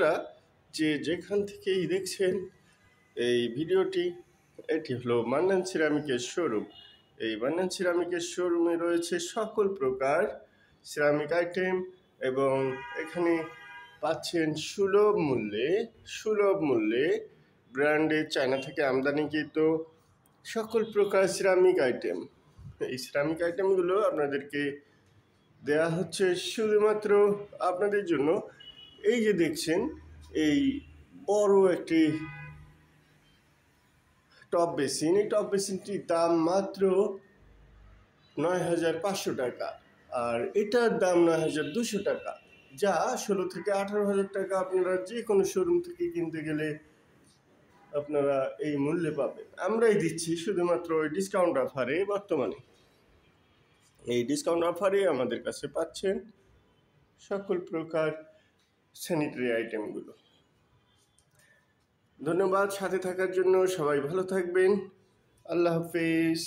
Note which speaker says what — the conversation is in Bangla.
Speaker 1: আপনারা যেখান থেকেই দেখছেন এই ভিডিওটি, এটি হলো মান্নান সিরামিকের শোরুম। এই মান্নান সিরামিকের শোরুমে রয়েছে সকল প্রকার সিরামিক আইটেম এবং এখানে পাচ্ছেন সুলভ মূল্যে ব্র্যান্ডের চায়না থেকে আমদানিকৃত সকল প্রকার সিরামিক আইটেম। এই সিরামিক আইটেমগুলো আপনাদেরকে দেয়া হচ্ছে শুধুমাত্র আপনাদের জন্য। এই যে দেখছেন, এই বড় একটি টপ বেসিন, এই টপ বেসিনটির দাম মাত্র ৯,৫০০ টাকা, আর এটার দাম ৯,২০০ টাকা, যা ১৬ থেকে ১৮,০০০ টাকা আপনারা যে কোনো শোরুম থেকে কিনতে গেলে আপনারা এই মূল্যে পাবেন। আমরাই দিচ্ছি শুধুমাত্র ওই ডিসকাউন্ট অফারে। বর্তমানে এই ডিসকাউন্ট অফারে আমাদের কাছে পাচ্ছেন সকল প্রকার স্যানিটারি আইটেমগুলো। ধন্যবাদ সাথে থাকার জন্য। সবাই ভালো থাকবেন। আল্লাহ হাফেজ।